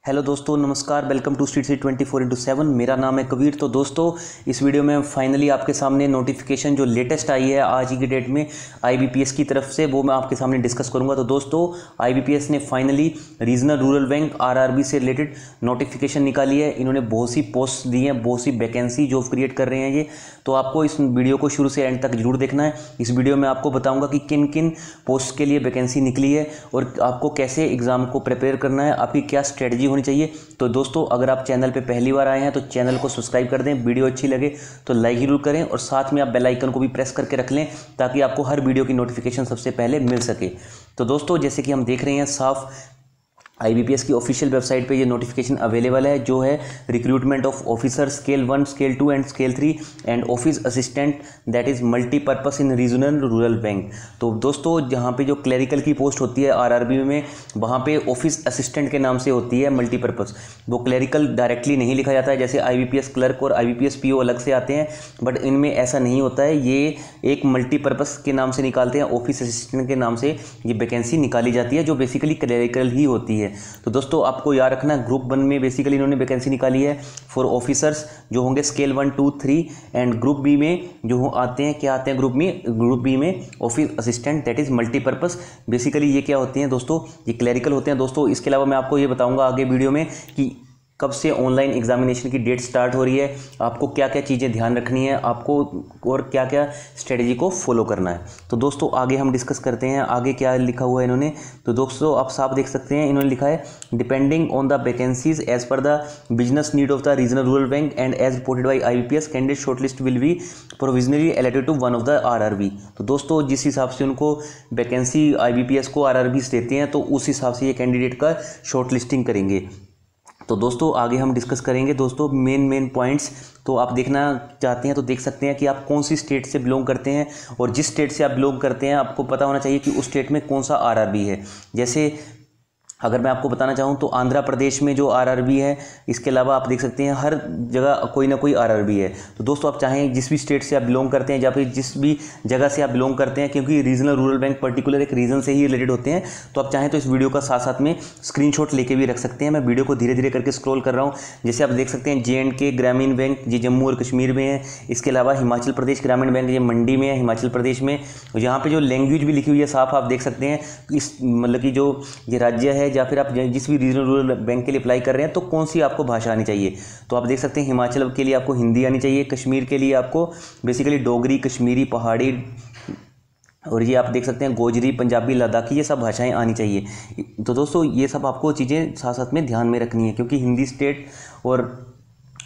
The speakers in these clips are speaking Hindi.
हेलो दोस्तों, नमस्कार। Welcome to street 24/7। मेरा नाम है कबीर। तो दोस्तों, इस वीडियो में फाइनली आपके सामने नोटिफिकेशन जो लेटेस्ट आई है आज ही की डेट में आईबीपीएस की तरफ से, वो मैं आपके सामने डिस्कस करूंगा। तो दोस्तों, आईबीपीएस ने finally regional rural bank RRB से रिलेटेड नोटिफिकेशन निकाली है। इन्होंने बहुत सी पोस्ट दी हैं, बहुत सी वैकेंसी जॉब क्रिएट कर रहे हैं ये। तो आपको इस वीडियो को शुरू से एंड तक जरूर देखना है। इस वीडियो में आपको बताऊंगा कि किन किन पोस्ट के लिए वैकेंसी निकली है और आपको कैसे एग्जाम को प्रिपेयर करना है, आपकी क्या स्ट्रेटजी होनी चाहिए। तो दोस्तों, अगर आप चैनल पे पहली बार आए हैं तो चैनल को सब्सक्राइब कर दें, वीडियो अच्छी लगे तो लाइक जरूर करें और साथ में आप बेल आइकन को भी प्रेस करके रख लें ताकि आपको हर वीडियो की नोटिफिकेशन सबसे पहले मिल सके। तो दोस्तों, जैसे कि हम देख रहे हैं साफ आईबीपीएस की ऑफिशियल वेबसाइट पे ये नोटिफिकेशन अवेलेबल है, जो है recruitment of officer scale 1, scale 2 and scale 3 and office assistant that is multipurpose in regional rural bank. तो दोस्तों, जहाँ पे जो क्लरिकल की पोस्ट होती है आरआरबी में, वहाँ पे ऑफिस असिस्टेंट के नाम से होती है मल्टीपर्पस। वो क्लरिकल डायरेक्टली नहीं लिखा जाता है, जैसे आईबीपीएस क्लर्क और आईबीपीएस पीओ अलग से आते हैं, बट इनमें ऐसा नहीं होता है। ये एक मल्टीपर्पस के नाम से निकालते हैं, ऑफिस असिस्टेंट के नाम से ये वैकेंसी निकाली जाती है, जो बेसिकली क्लरिकल ही होती है। तो दोस्तों, आपको याद रखना, ग्रुप 1 में बेसिकली इन्होंने वैकेंसी निकाली है फॉर ऑफिसर्स जो होंगे स्केल 1, 2, 3 एंड ग्रुप बी में जो आते हैं, क्या आते हैं ग्रुप बी में office assistant that is multipurpose. Basically ये क्या होते हैं दोस्तों, ये क्लरिकल होते हैं दोस्तों। इसके अलावा मैं आपको ये बताऊंगा आगे वीडियो में कि कब से ऑनलाइन एग्जामिनेशन की डेट स्टार्ट हो रही है, आपको क्या क्या चीज़ें ध्यान रखनी है आपको और क्या क्या स्ट्रेटजी को फॉलो करना है। तो दोस्तों, आगे हम डिस्कस करते हैं आगे क्या लिखा हुआ है इन्होंने। तो दोस्तों, आप साफ देख सकते हैं, इन्होंने लिखा है depending on the vacancies as per the business need of the regional rural bank and as reported by IBPS candidate shortlist will be provisionally allocated to one of the RRB. तो दोस्तों, जिस हिसाब से उनको वैकेंसी आईबीपीएस को आरआरबी देते हैं, तो उस हिसाब से ये कैंडिडेट का शॉर्ट लिस्टिंग करेंगे। तो दोस्तों, आगे हम डिस्कस करेंगे दोस्तों मेन पॉइंट्स। तो आप देखना चाहते हैं तो देख सकते हैं कि आप कौन सी स्टेट से बिलोंग करते हैं, और जिस स्टेट से आप बिलोंग करते हैं आपको पता होना चाहिए कि उस स्टेट में कौन सा आरआरबी है। जैसे अगर मैं आपको बताना चाहूँ तो आंध्र प्रदेश में जो आरआरबी है, इसके अलावा आप देख सकते हैं हर जगह कोई ना कोई आरआरबी है। तो दोस्तों, आप चाहें जिस भी स्टेट से आप बिलोंग करते हैं या फिर जिस भी जगह से आप बिलोंग करते हैं, क्योंकि रीजनल रूरल बैंक पर्टिकुलर एक रीजन से ही रिलेटेड होते हैं, तो आप चाहें तो इस वीडियो का साथ साथ में स्क्रीनशॉट लेके भी रख सकते हैं। मैं वीडियो को धीरे धीरे करके स्क्रॉल कर रहा हूँ। जैसे आप देख सकते हैं JNK ग्रामीण बैंक ये जम्मू और कश्मीर में है। इसके अलावा हिमाचल प्रदेश ग्रामीण बैंक ये मंडी में है, हिमाचल प्रदेश में। यहाँ पे जो लैंग्वेज भी लिखी हुई है साफ आप देख सकते हैं, इस मतलब कि जो ये राज्य है या फिर आप जिस रीजनल रूरल बैंक के लिए अप्लाई कर रहे हैं तो कौन सी आपको भाषा आनी चाहिए। तो आप देख सकते हैं हिमाचल के लिए आपको हिंदी आनी चाहिए, कश्मीर के लिए आपको बेसिकली डोगरी, कश्मीरी, पहाड़ी, और ये आप देख सकते हैं गोजरी, पंजाबी, लद्दाखी, ये सब भाषाएं आनी चाहिए। तो दोस्तों, ये सब आपको चीज़ें साथ साथ में ध्यान में रखनी है, क्योंकि हिंदी स्टेट और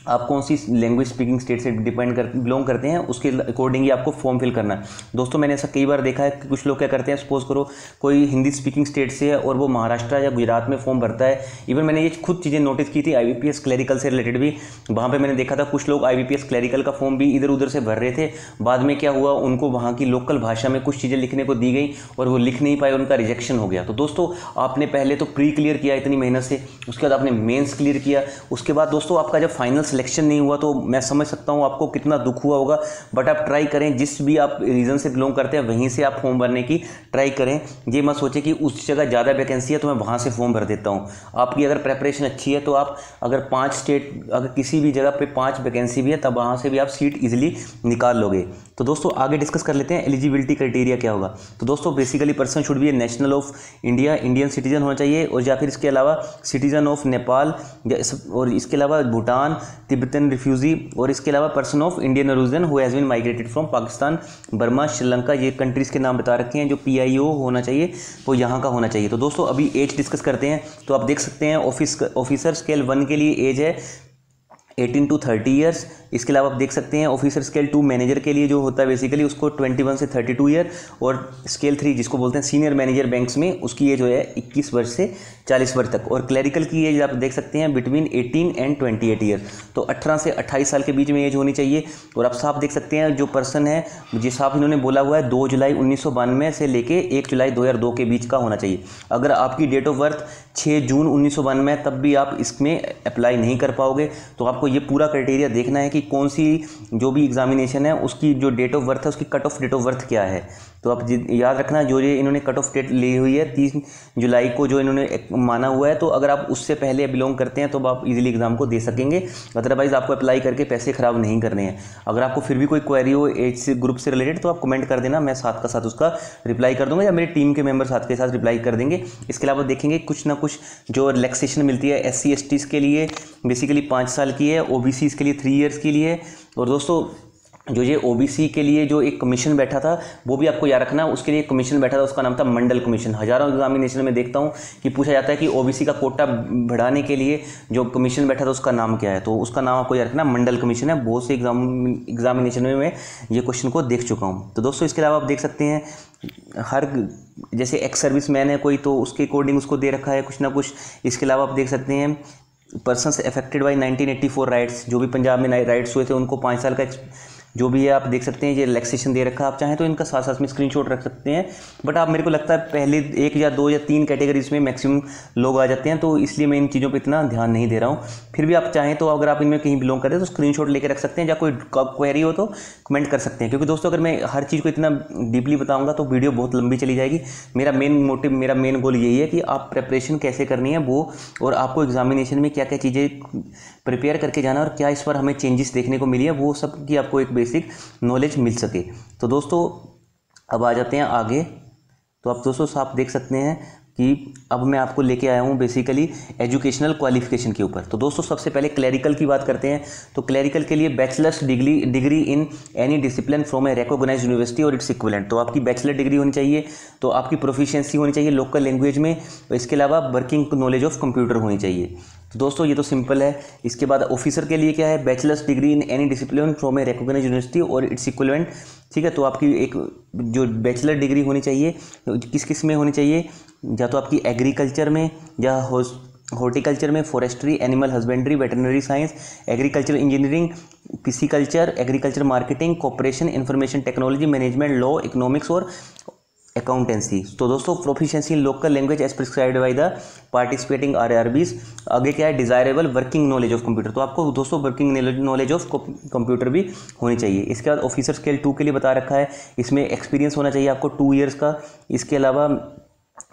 आप कौन सी लैंग्वेज स्पीकिंग स्टेट से बिलोंग करते हैं उसके अकॉर्डिंग ही आपको फॉर्म फिल करना है। दोस्तों, मैंने ऐसा कई बार देखा है कि कुछ लोग क्या करते हैं, सपोज करो कोई हिंदी स्पीकिंग स्टेट से है और वो महाराष्ट्र या गुजरात में फॉर्म भरता है। इवन मैंने ये खुद चीज़ें नोटिस की थी आईबीपीएस क्लरिकल से रिलेटेड भी। वहाँ पर मैंने देखा था कुछ लोग आईबीपीएस क्लरिकल का फॉर्म भी इधर उधर से भर रहे थे। बाद में क्या हुआ, उनको वहाँ की लोकल भाषा में कुछ चीज़ें लिखने को दी गई और वो लिख नहीं पाए, उनका रिजेक्शन हो गया। तो दोस्तों, आपने पहले तो प्री क्लियर किया इतनी मेहनत से, उसके बाद आपने मेंस क्लियर किया, उसके बाद दोस्तों आपका जब फाइनल सिलेक्शन नहीं हुआ तो मैं समझ सकता हूं आपको कितना दुख हुआ होगा। बट आप ट्राई करें, जिस भी आप रीजन से बिलोंग करते हैं वहीं से आप फॉर्म भरने की ट्राई करें। ये मत सोचें कि उस जगह ज़्यादा वैकेंसी है तो मैं वहाँ से फॉर्म भर देता हूँ। आपकी अगर प्रेपरेशन अच्छी है तो आप अगर 5 स्टेट, अगर किसी भी जगह पे 5 वैकेंसी भी है तब वहाँ से भी आप सीट ईजिली निकाल लोगे। तो दोस्तों, आगे डिस्कस कर लेते हैं एलिजिबिलिटी क्राइटेरिया क्या होगा। तो दोस्तों, basically person should be A national of India, Indian citizen होना चाहिए, और या फिर इसके अलावा सिटीजन ऑफ नेपाल, और इसके अलावा भूटान, तिब्बतन रिफ्यूजी, और इसके अलावा person of Indian origin who has been migrated from Pakistan, Burma, Sri Lanka, ये कंट्रीज़ के नाम बता रखे हैं। जो PIO होना चाहिए वो यहाँ का होना चाहिए। तो दोस्तों, अभी एज डिस्कस करते हैं। तो आप देख सकते हैं ऑफिसर स्केल 1 के लिए एज है 18 to 30 ईयर्स। इसके अलावा आप देख सकते हैं ऑफिसर स्केल 2 मैनेजर के लिए जो होता है बेसिकली उसको 21 से 32 ईयर, और स्केल 3 जिसको बोलते हैं सीनियर मैनेजर बैंक्स में, उसकी एज जो है 21 वर्ष से 40 वर्ष तक। और क्लरिकल की एज आप देख सकते हैं बिटवीन 18 and 28 ईयर, तो 18 से 28 साल के बीच में एज होनी चाहिए। और आप साफ देख सकते हैं जो पर्सन है, जिस साफ इन्होंने बोला हुआ है 2 जुलाई 1992 से लेके 1 जुलाई 2002 के बीच का होना चाहिए। अगर आपकी डेट ऑफ बर्थ 6 जून 1992 तब भी आप इसमें अप्लाई नहीं कर पाओगे, तो आपको आपको ये पूरा क्राइटेरिया देखना है कि कौन सी जो भी एग्जामिनेशन है उसकी जो डेट ऑफ बर्थ है उसकी cut off date of birth क्या है। तो आप याद रखना, जो ये इन्होंने कट ऑफ डेट ली हुई है 30 जुलाई को जो इन्होंने माना हुआ है, तो अगर आप उससे पहले बिलोंग करते हैं तो आप इजीली एग्जाम को दे सकेंगे। अदरवाइज आपको अप्लाई करके पैसे खराब नहीं करने हैं। अगर आपको फिर भी कोई क्वेरी हो एज से ग्रुप से रिलेटेड तो आप कमेंट कर देना, मैं साथ का साथ उसका रिप्लाई कर दूंगा या मेरी टीम के मेंबर साथ के साथ रिप्लाई कर देंगे। इसके अलावा देखेंगे कुछ ना कुछ जो रिलैक्सेशन मिलती है SC STs के लिए बेसिकली 5 साल की है, OBCs के लिए 3 ईयर्स की लिए। और दोस्तों जो ये OBC के लिए जो एक कमीशन बैठा था वो भी आपको याद रखना, उसके लिए कमीशन बैठा था, उसका नाम था मंडल कमीशन। हज़ारों एग्जामिनेशन में देखता हूँ कि पूछा जाता है कि OBC का कोटा बढ़ाने के लिए जो कमीशन बैठा था उसका नाम क्या है, तो उसका नाम आपको याद रखना मंडल कमीशन है। बहुत से एग्जामिनेशन में मैं ये क्वेश्चन को देख चुका हूँ। तो दोस्तों इसके अलावा आप देख सकते हैं हर जैसे एक्स सर्विस मैन है कोई तो उसके अकॉर्डिंग उसको दे रखा है कुछ ना कुछ। इसके अलावा आप देख सकते हैं पर्सनस अफेक्टेड बाई 1984 राइट्स, जो भी पंजाब में राइट्स हुए थे उनको 5 साल का जो भी है आप देख सकते हैं ये रिलैक्सेशन दे रखा है। आप चाहें तो इनका साथ साथ में स्क्रीनशॉट रख सकते हैं, बट आप मेरे को लगता है पहले 1 या 2 या 3 कैटेगरीज में मैक्सिमम लोग आ जाते हैं, तो इसलिए मैं इन चीज़ों पे इतना ध्यान नहीं दे रहा हूँ। फिर भी आप चाहें तो अगर आप इनमें कहीं बिलोंग करें तो स्क्रीनशॉट लेकर रख सकते हैं, या कोई क्वेरी हो तो कमेंट कर सकते हैं। क्योंकि दोस्तों अगर मैं हर चीज़ को इतना डीपली बताऊँगा तो वीडियो बहुत लंबी चली जाएगी। मेरा मेन गोल यही है कि आप प्रेपरेशन कैसे करनी है वो, और आपको एग्जामिनेशन में क्या क्या चीज़ें प्रिपेयर करके जाना और क्या इस पर हमें चेंजेस देखने को मिली है वो सब की आपको एक बेसिक नॉलेज मिल सके। तो दोस्तों अब आ जाते हैं आगे। तो आप दोस्तों साफ देख सकते हैं कि अब मैं आपको लेके आया हूँ बेसिकली एजुकेशनल क्वालिफिकेशन के ऊपर। तो दोस्तों सबसे पहले क्लरिकल की बात करते हैं। तो क्लरिकल के लिए bachelors degree in any discipline from a recognised university और इट्स इक्विवेलेंट। तो आपकी बैचलर डिग्री होनी चाहिए, तो आपकी प्रोफिशिएंसी होनी चाहिए लोकल लैंग्वेज में, और इसके अलावा वर्किंग नॉलेज ऑफ कंप्यूटर होनी चाहिए। तो दोस्तों ये तो सिंपल है। इसके बाद ऑफिसर के लिए क्या है, bachelors degree in any discipline from a recognised university और इट्स इक्विवेलेंट। ठीक है, तो आपकी एक जो बैचलर डिग्री होनी चाहिए किस किस में होनी चाहिए, या तो आपकी एग्रीकल्चर में या हॉर्टिकल्चर में, forestry, animal husbandry, veterinary science, agriculture engineering, pisciculture, agriculture marketing, corporation, information technology, management, law, economics और अकाउंटेंसी। तो दोस्तों proficiency in local language as prescribed by the participating RRBs। आगे क्या है, desirable working knowledge of computer. तो आपको दोस्तों वर्किंग नॉलेज ऑफ कंप्यूटर भी होनी चाहिए। इसके बाद ऑफिसर स्केल 2 के लिए बता रखा है, इसमें एक्सपीरियंस होना चाहिए आपको 2 ईयर्स का। इसके अलावा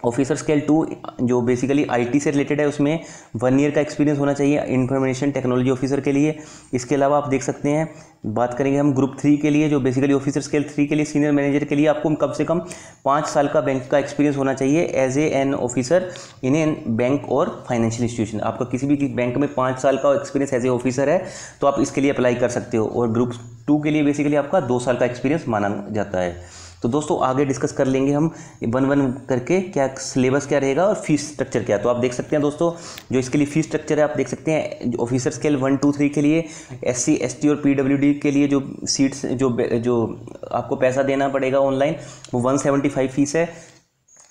ऑफिसर स्केल 2 जो बेसिकली IT से रिलेटेड है उसमें 1 ईयर का एक्सपीरियंस होना चाहिए इंफॉर्मेशन टेक्नोलॉजी ऑफिसर के लिए। इसके अलावा आप देख सकते हैं बात करेंगे हम ग्रुप 3 के लिए, जो बेसिकली ऑफिसर स्केल 3 के लिए सीनियर मैनेजर के लिए आपको कम से कम 5 साल का बैंक का एक्सपीरियंस होना चाहिए as an officer in an bank और फाइनेंशियल इंस्टीट्यूशन। आपका किसी भी बैंक में 5 साल का एक्सपीरियंस एज ए ऑफिसर है तो आप इसके लिए अप्लाई कर सकते हो, और ग्रुप 2 के लिए बेसिकली आपका 2 साल का एक्सपीरियंस माना जाता है। तो दोस्तों आगे डिस्कस कर लेंगे हम 1-1 करके क्या सिलेबस क्या रहेगा और फीस स्ट्रक्चर क्या है। तो आप देख सकते हैं दोस्तों जो इसके लिए फीस स्ट्रक्चर है आप देख सकते हैं, ऑफिसर स्केल 1, 2, 3 के लिए SC ST और PWD के लिए जो सीट्स जो आपको पैसा देना पड़ेगा ऑनलाइन वो 175 फीस है।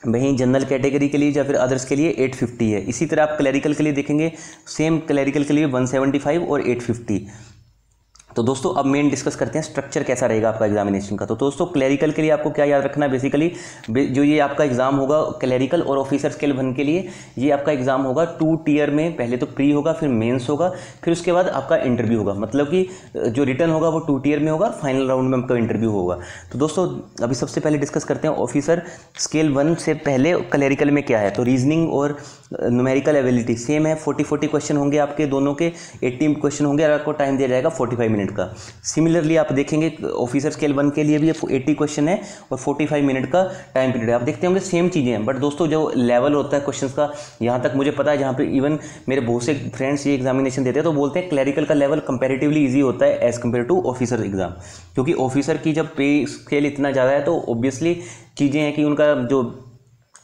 वहीं जनरल कैटेगरी के लिए या फिर अदर्स के लिए 850 है। इसी तरह आप क्लरिकल के लिए देखेंगे सेम क्लरिकल के लिए 175 और 850। तो दोस्तों अब मेन डिस्कस करते हैं स्ट्रक्चर कैसा रहेगा आपका एग्जामिनेशन का। तो दोस्तों क्लरिकल के लिए आपको क्या याद रखना है, बेसिकली जो ये आपका एग्जाम होगा क्लरिकल और ऑफिसर स्केल 1 के लिए ये आपका एग्जाम होगा 2 टियर में। पहले तो प्री होगा, फिर मेंस होगा, फिर उसके बाद आपका इंटरव्यू होगा। मतलब कि जो रिटर्न होगा वो 2 टियर में होगा, फाइनल राउंड में आपका इंटरव्यू होगा। तो दोस्तों अभी सबसे पहले डिस्कस करते हैं ऑफिसर स्केल 1 से पहले क्लरिकल में क्या है। तो रीजनिंग और न्यूमेरिकल एबिलिटी सेम है, 40 क्वेश्चन होंगे आपके दोनों के, 80 क्वेश्चन होंगे और आपको टाइम दिया जाएगा 45 मिनट का। सिमिलरली आप देखेंगे ऑफिसर स्केल 1 के लिए भी 80 क्वेश्चन है और 45 मिनट का टाइम पीरियड है। आप देखते होंगे सेम चीज़ें हैं, बट दोस्तों जो लेवल होता है क्वेश्चंस का, यहाँ तक मुझे पता है जहाँ पे इवन मेरे बहुत से फ्रेंड्स ये एग्जामिनेशन देते हैं तो बोलते हैं क्लरिकल का लेवल कंपैरेटिवली ईजी होता है as compare to officer exam, क्योंकि ऑफिसर की जब पे स्केल इतना ज़्यादा है तो ऑब्वियसली चीज़ें हैं कि उनका जो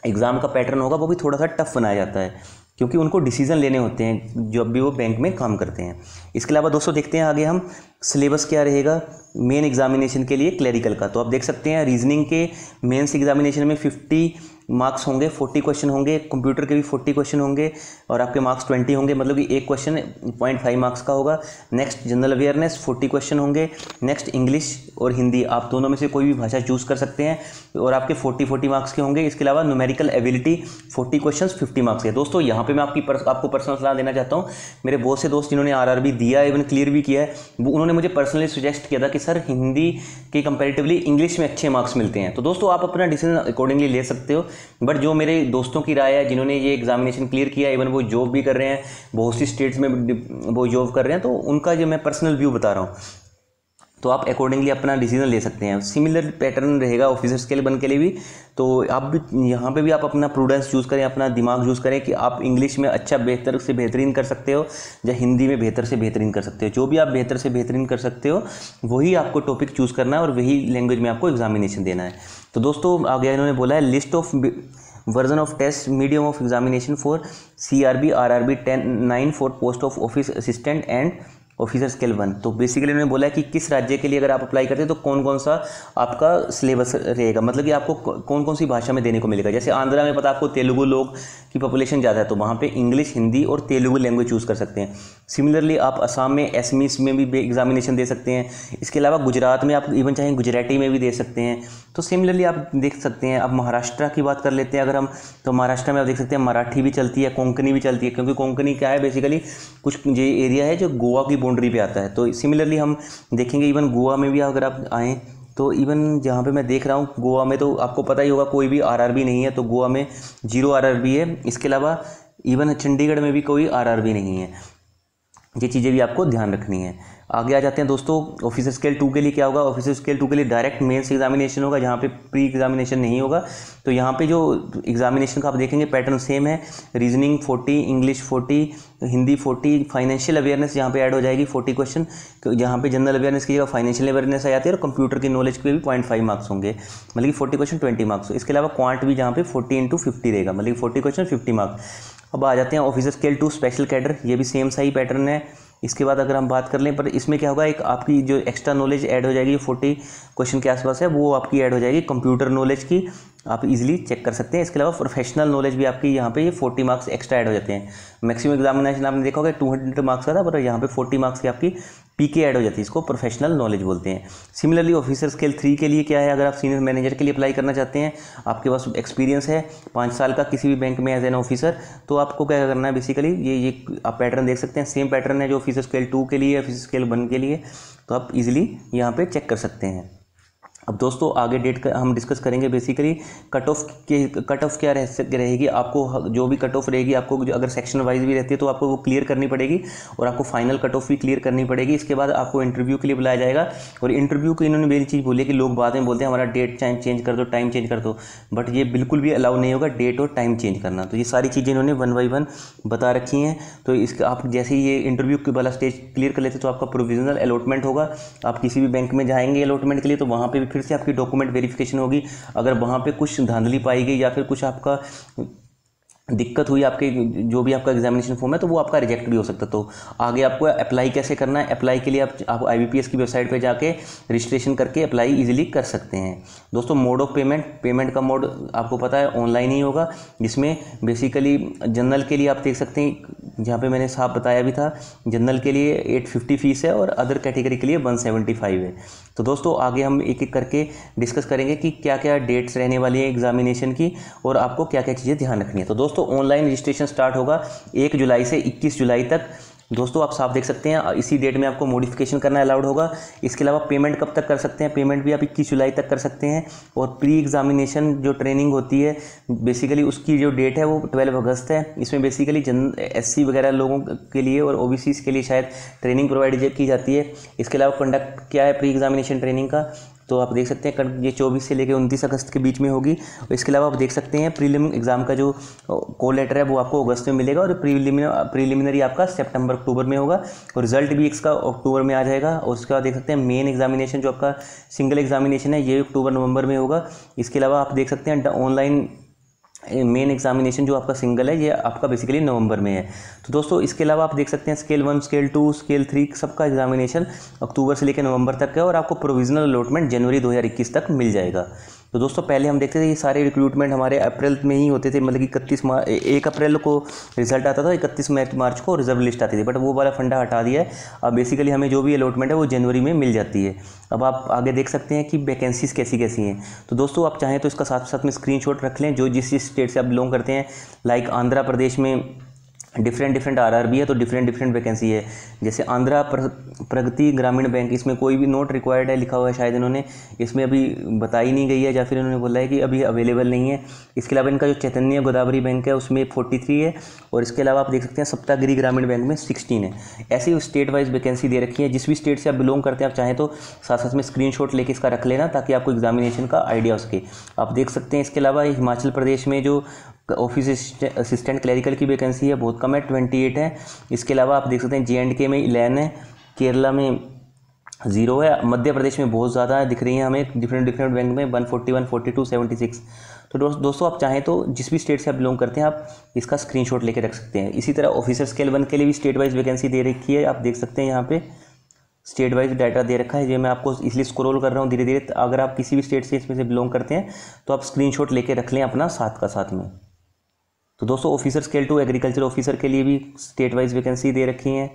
एग्ज़ाम का पैटर्न होगा वो भी थोड़ा सा टफ बनाया जाता है, क्योंकि उनको डिसीजन लेने होते हैं जब भी वो बैंक में काम करते हैं। इसके अलावा दोस्तों देखते हैं आगे हम सिलेबस क्या रहेगा मेन एग्जामिनेशन के लिए क्लरिकल का। तो आप देख सकते हैं रीजनिंग के मेंस एग्जामिनेशन में 50 मार्क्स होंगे, 40 क्वेश्चन होंगे, कंप्यूटर के भी 40 क्वेश्चन होंगे और आपके मार्क्स 20 होंगे, मतलब कि एक क्वेश्चन 0.5 मार्क्स का होगा। नेक्स्ट जनरल अवेयरनेस 40 क्वेश्चन होंगे। नेक्स्ट इंग्लिश और हिंदी, आप दोनों में से कोई भी भाषा चूज़ कर सकते हैं और आपके 40 मार्क्स के होंगे। इसके अलावा न्यूमेरिकल एबिलिटी 40 क्वेश्चन 50 मार्क्स के। दोस्तों यहाँ पे मैं आपको पर्सनल सलाह देना चाहता हूँ। मेरे बहुत से दोस्त जिन्होंने आरआरबी दिया, इवन क्लियर भी किया है, वो उन्होंने मुझे पर्सनली सजेस्ट किया था कि सर हिंदी के कंपैरेटिवली इंग्लिश में अच्छे मार्क्स मिलते हैं। तो दोस्तों आप अपना डिसीजन अकॉर्डिंगली ले सकते हो, बट जो मेरे दोस्तों की राय है जिन्होंने ये एग्जामिनेशन क्लियर किया, इवन वो जॉब भी कर रहे हैं, बहुत सी स्टेट्स में वो जॉब कर रहे हैं, तो उनका जो मैं पर्सनल व्यू बता रहा हूँ, तो आप अकॉर्डिंगली अपना डिसीजन ले सकते हैं। सिमिलर पैटर्न रहेगा ऑफिसर स्केल 1 के लिए भी। तो आप भी यहाँ पे भी आप अपना प्रूडेंस चूज़ करें, अपना दिमाग यूज़ करें कि आप इंग्लिश में अच्छा बेहतर से बेहतरीन कर सकते हो या हिंदी में बेहतर से बेहतरीन कर सकते हो। जो भी आप बेहतर से बेहतरीन कर सकते हो वही आपको टॉपिक चूज़ करना है और वही लैंग्वेज में आपको एग्जामिनेशन देना है। तो दोस्तों आगे इन्होंने बोला है list of version of test medium of examination for CRB RRB 9 for post of office assistant and officer scale 1। तो बेसिकली उन्होंने बोला है कि किस राज्य के लिए अगर आप अप्लाई करते हैं तो कौन कौन सा आपका सिलेबस रहेगा, मतलब कि आपको कौन कौन सी भाषा में देने को मिलेगा। जैसे आंध्रा में पता आपको तेलुगु लोग की पॉपुलेशन ज़्यादा है, तो वहाँ पे इंग्लिश, हिंदी और तेलुगु लैंग्वेज चूज़ कर सकते हैं। सिमिलरली आप असम में एसमीस में भी एग्जामिनेशन दे सकते हैं। इसके अलावा गुजरात में आप इवन चाहें गुजराती में भी दे सकते हैं। तो सिमिलरली आप देख सकते हैं। अब महाराष्ट्र की बात कर लेते हैं अगर हम, तो महाराष्ट्र में आप देख सकते हैं मराठी भी चलती है, कोंकणी भी चलती है, क्योंकि कोंकणी क्या है बेसिकली कुछ ये एरिया है जो गोवा की बाउंड्री पे आता है। तो सिमिलरली हम देखेंगे इवन गोवा में भी अगर आप आएँ तो इवन जहाँ पे मैं देख रहा हूँ गोवा में तो आपको पता ही होगा कोई भी आरआरबी नहीं है, तो गोवा में 0 आरआरबी है। इसके अलावा इवन चंडीगढ़ में भी कोई आरआरबी नहीं है। ये चीज़ें भी आपको ध्यान रखनी है। आगे आ जाते हैं दोस्तों ऑफिसर स्केल 2 के लिए क्या होगा। ऑफिसर स्केल 2 के लिए डायरेक्ट मेंस एग्जामिनेशन होगा, जहाँ पे प्री एग्जामिनेशन नहीं होगा। तो यहाँ पे जो एग्जामिनेशन का आप देखेंगे पैटर्न सेम है। Reasoning 40, English 40, Hindi 40, financial awareness यहाँ पे ऐड हो जाएगी 40 क्वेश्चन, जहाँ पे जनरल अवेयरनेस की जगह फाइनेंशियल अवेयरनेस आ जाती है, और कंप्यूटर की नॉलेज के भी 0.5 मार्क्स होंगे, मतलब कि 40 क्वेश्चन 20 मार्क्स। इसके अलावा क्वांट भी जहाँ पे 40 × 50 रहेगा, मतलब कि 40 क्वेश्चन 50 मार्क्स। अब आ जाते हैं ऑफिसर स्केल 2 स्पेशल कैडर, ये भी सेम सा ही पैटर्न है। इसके बाद अगर हम बात कर लें, पर इसमें क्या होगा, एक आपकी जो एक्स्ट्रा नॉलेज ऐड हो जाएगी 40 क्वेश्चन के आसपास है, वो आपकी ऐड हो जाएगी कंप्यूटर नॉलेज की, आप इजीली चेक कर सकते हैं। इसके अलावा प्रोफेशनल नॉलेज भी आपकी यहाँ पे ये 40 मार्क्स एक्स्ट्रा ऐड हो जाते हैं। मैक्सिमम एग्जामिनेशन आपने देखा होगा 200 मार्क्स का था, पर यहाँ पे 40 मार्क्स की आपकी पीके ऐड हो जाती है, इसको प्रोफेशनल नॉलेज बोलते हैं। सिमिलरली ऑफिसर स्केल 3 के लिए क्या है, अगर आप सीनियर मैनेजर के लिए अप्लाई करना चाहते हैं, आपके पास एक्सपीरियंस है 5 साल का किसी भी बैंक में एज एन ऑफिसर, तो आपको क्या करना है बेसिकली ये आप पैटर्न देख सकते हैं। सेम पैटर्न है जो ऑफिसर स्केल 2 के लिए, ऑफिसर स्केल 1 के लिए, तो आप इजीली यहाँ पे चेक कर सकते हैं। अब दोस्तों आगे डेट का हम डिस्कस करेंगे। बेसिकली कट ऑफ क्या रहेगी, आपको जो भी कट ऑफ रहेगी, आपको अगर सेक्शन वाइज भी रहती है तो आपको वो क्लियर करनी पड़ेगी, और आपको फाइनल कट ऑफ भी क्लियर करनी पड़ेगी। इसके बाद आपको इंटरव्यू के लिए बुलाया जाएगा, और इंटरव्यू की इन्होंने मेरी चीज़ बोली है कि लोग बाद में बोलते हैं हमारा डेट चेंज कर दो, टाइम चेंज कर दो, बट ये बिल्कुल भी अलाउ नहीं होगा डेट और टाइम चेंज करना। तो ये सारी चीज़ें इन्होंने 1 बाय 1 बता रखी हैं। तो इसका आप जैसे ही ये इंटरव्यू के वाला स्टेज क्लियर कर लेते तो आपका प्रोविजनल अलॉटमेंट होगा। आप किसी भी बैंक में जाएंगे अलॉटमेंट के लिए, तो वहाँ पे भी फिर से आपकी डॉक्यूमेंट वेरिफिकेशन होगी। अगर वहाँ पे कुछ धांधली पाई गई या फिर कुछ आपका दिक्कत हुई आपके जो भी आपका एग्जामिनेशन फॉर्म है, तो वो आपका रिजेक्ट भी हो सकता है। तो आगे आपको अप्लाई कैसे करना है, अप्लाई के लिए आप IBPS की वेबसाइट पे जाके रजिस्ट्रेशन करके अप्लाई इजीली कर सकते हैं। दोस्तों मोड ऑफ पेमेंट का मोड आपको पता है ऑनलाइन ही होगा, जिसमें बेसिकली जनरल के लिए आप देख सकते हैं, जहाँ पे मैंने साफ बताया भी था, जनरल के लिए 850 फीस है और अदर कैटेगरी के लिए 175 है। तो दोस्तों आगे हम एक एक करके डिस्कस करेंगे कि क्या क्या डेट्स रहने वाली है एग्जामिनेशन की, और आपको क्या क्या चीज़ें ध्यान रखनी है। तो दोस्तों ऑनलाइन रजिस्ट्रेशन स्टार्ट होगा 1 जुलाई से 21 जुलाई तक। दोस्तों आप साफ देख सकते हैं इसी डेट में आपको मॉडिफिकेशन करना अलाउड होगा। इसके अलावा पेमेंट कब तक कर सकते हैं, पेमेंट भी आप 21 जुलाई तक कर सकते हैं। और प्री एग्जामिनेशन जो ट्रेनिंग होती है बेसिकली उसकी जो डेट है वो 12 अगस्त है। इसमें बेसिकली SC वगैरह लोगों के लिए और OBC के लिए शायद ट्रेनिंग प्रोवाइड की जाती है। इसके अलावा कंडक्ट क्या है प्री एग्जामिनेशन ट्रेनिंग का, तो आप देख सकते हैं ये 24 से लेकर 29 अगस्त के बीच में होगी। इसके अलावा आप देख सकते हैं प्रीलिम एग्ज़ाम का जो कॉल लेटर है वो आपको अगस्त में मिलेगा, और प्रीलिमिनरी आपका सितंबर अक्टूबर में होगा, और रिजल्ट भी इसका अक्टूबर में आ जाएगा। और उसके बाद देख सकते हैं मेन एग्जामिनेशन जो आपका सिंगल एग्जामिनेशन है ये अक्टूबर नवंबर में होगा। इसके अलावा आप देख सकते हैं ऑनलाइन मेन एग्जामिनेशन जो आपका सिंगल है ये आपका बेसिकली नवंबर में है। तो दोस्तों इसके अलावा आप देख सकते हैं स्केल 1, स्केल 2, स्केल 3 सबका एग्जामिनेशन अक्टूबर से लेकर नवंबर तक है, और आपको प्रोविजनल अलॉटमेंट जनवरी 2021 तक मिल जाएगा। तो दोस्तों पहले हम देखते थे ये सारे रिक्रूटमेंट हमारे अप्रैल में ही होते थे, मतलब कि 1 अप्रैल को रिजल्ट आता था, 31 मार्च को रिजर्व लिस्ट आती थी, बट वो वाला फंडा हटा दिया है। अब बेसिकली हमें जो भी अलॉटमेंट है वो जनवरी में मिल जाती है। अब आप आगे देख सकते हैं कि वैकेंसीज़ कैसी कैसी हैं। तो दोस्तों आप चाहें तो इसका साथ साथ में स्क्रीनशॉट रख लें, जो जिस स्टेट से आप बिलोंग करते हैं। लाइक आंध्र प्रदेश में डिफरेंट आरआरबी है, तो डिफरेंट वैकेंसी है। जैसे आंध्रा प्रगति ग्रामीण बैंक, इसमें कोई भी नोट रिक्वायर्ड है लिखा हुआ है, शायद इन्होंने इसमें अभी बताई नहीं गई है या फिर इन्होंने बोला है कि अभी अवेलेबल नहीं है। इसके अलावा इनका जो चैतन्य गोदावरी बैंक है उसमें 43 है, और इसके अलावा आप देख सकते हैं सप्तागिरी ग्रामीण बैंक में 16 है। ऐसी स्टेट वाइज वैकेंसी दे रखी है। जिस भी स्टेट से आप बिलोंग करते हैं आप चाहें तो साथ साथ में स्क्रीनशॉट लेके इसका रख लेना, ताकि आपको एग्जामिनेशन का आइडिया हो सके। आप देख सकते हैं इसके अलावा हिमाचल प्रदेश में जो ऑफिस असिस्टेंट क्लरिकल की वैकेंसी है बहुत कम है, 28 है। इसके अलावा आप देख सकते हैं J&K में 11 है, केरला में 0 है, मध्य प्रदेश में बहुत ज़्यादा दिख रही है हमें डिफरेंट बैंक में 141, 42, 76। तो दोस्तों आप चाहें तो जिस भी स्टेट से आप बिलोंग करते हैं आप इसका स्क्रीनशॉट लेके रख सकते हैं। इसी तरह ऑफिसर स्केल 1 के लिए भी स्टेट वाइज वैकेंसी दे रखी है। आप देख सकते हैं यहाँ पे स्टेट वाइज डाटा दे रखा है। ये मैं आपको इसलिए स्क्रॉल कर रहा हूँ धीरे धीरे। अगर आप किसी भी स्टेट से इसमें से बिलोंग करते हैं तो आप स्क्रीनशॉट लेके रख लें अपना साथ में। तो दोस्तों ऑफिसर स्केल 2 एग्रीकल्चर ऑफिसर के लिए भी स्टेट वाइज वैकेंसी दे रखी हैं।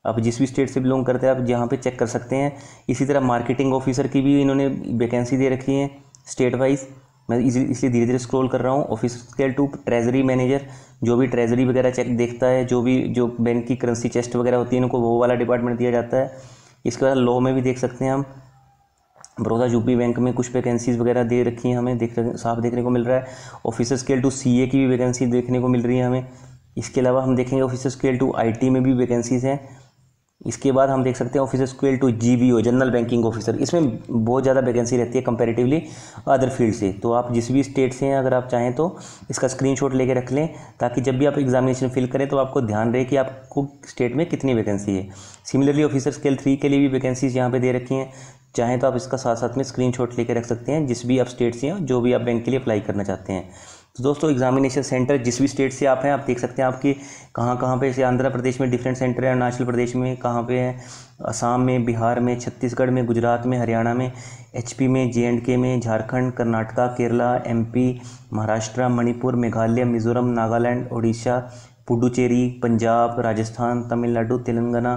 आप जिस भी स्टेट से बिलोंग करते हैं आप यहाँ पे चेक कर सकते हैं। इसी तरह मार्केटिंग ऑफिसर की भी इन्होंने वैकेंसी दे रखी है स्टेट वाइज। मैं इसलिए धीरे धीरे स्क्रॉल कर रहा हूँ। ऑफिसर स्केल 2 ट्रेजरी मैनेजर, जो भी ट्रेजरी वगैरह चेक देखता है, जो बैंक की करेंसी चेस्ट वगैरह होती है इनको वो वाला डिपार्टमेंट दिया जाता है। इसके बाद लॉ में भी देख सकते हैं हम बड़ौदा यूपी बैंक में कुछ वैकेंसीज़ वगैरह दे रखी हैं हमें साफ देखने को मिल रहा है। ऑफिसर स्केल 2 CA की भी वैकेंसी देखने को मिल रही है हमें। इसके अलावा हम देखेंगे ऑफिसर स्केल 2 IT में भी वैकेंसीज़ हैं। इसके बाद हम देख सकते हैं officer scale 2 GBO general banking officer, इसमें बहुत ज़्यादा वैकेंसी रहती है कंपैरेटिवली अदर फील्ड से। तो आप जिस भी स्टेट से हैं अगर आप चाहें तो इसका स्क्रीनशॉट लेके रख लें, ताकि जब भी आप एग्जामिनेशन फिल करें तो आपको ध्यान रहे कि आपको स्टेट में कितनी वैकेंसी है। सिमिलरली ऑफिसर स्केल 3 के लिए भी वैकेंसीज यहाँ पे दे रखी हैं। चाहें तो आप इसका साथ में स्क्रीनशॉट लेके रख सकते हैं, जिस भी आप स्टेट से हैं जो भी आप बैंक के लिए अप्लाई करना चाहते हैं। तो दोस्तों एग्जामिनेशन सेंटर जिस भी स्टेट से आप हैं आप देख सकते हैं आपकी कहाँ पे, जैसे आंध्र प्रदेश में डिफरेंट सेंटर है, अरुणाचल प्रदेश में कहाँ पे है, असम में, बिहार में, छत्तीसगढ़ में, गुजरात में, हरियाणा में, HP में, J&K में, झारखंड, कर्नाटका, केरला, MP, महाराष्ट्र, मणिपुर, मेघालय, मिजोरम, नागालैंड, उड़ीसा, पुडुचेरी, पंजाब, राजस्थान, तमिलनाडु, तेलंगाना,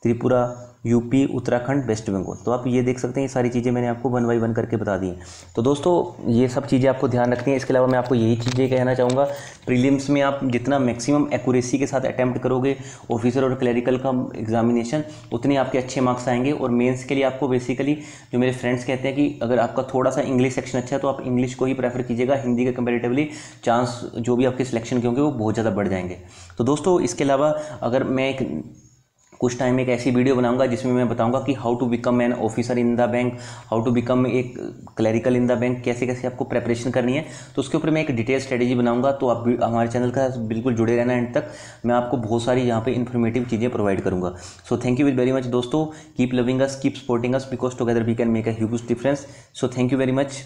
त्रिपुरा, UP, उत्तराखंड, वेस्ट बंगाल। तो आप ये देख सकते हैं ये सारी चीज़ें मैंने आपको 1 बाय 1 करके बता दी हैं। तो दोस्तों ये सब चीज़ें आपको ध्यान रखनी है। इसके अलावा मैं आपको यही चीज़ें कहना चाहूँगा, प्रीलिम्स में आप जितना मैक्सिमम एक्यूरेसी के साथ अटैम्प्ट करोगे ऑफिसर और क्लरिकल का एग्जामिनेशन, उतने आपके अच्छे मार्क्स आएंगे। और मेंस के लिए आपको बेसिकली जो मेरे फ्रेंड्स कहते हैं कि अगर आपका थोड़ा सा इंग्लिश सेक्शन अच्छा है तो आप इंग्लिश को ही प्रेफर कीजिएगा, हिंदी के कंपेरेटिवली चांस जो भी आपके सिलेक्शन के होंगे वो बहुत ज़्यादा बढ़ जाएंगे। तो दोस्तों इसके अलावा अगर मैं कुछ टाइम एक ऐसी वीडियो बनाऊंगा जिसमें मैं बताऊंगा कि how to become an officer in the bank, how to become एक क्लरिकल इन द बैंक, कैसे कैसे आपको प्रेपरेशन करनी है, तो उसके ऊपर मैं एक डिटेल स्ट्रेटेजी बनाऊंगा। तो आप हमारे चैनल का बिल्कुल जुड़े रहना एंड तक, मैं आपको बहुत सारी यहाँ पे इन्फॉर्मेटिव चीज़ें प्रोवाइड करूँगा। So thank you very much दोस्तों, keep loving us, keep supporting us, because together we can make a huge difference. So thank you very much.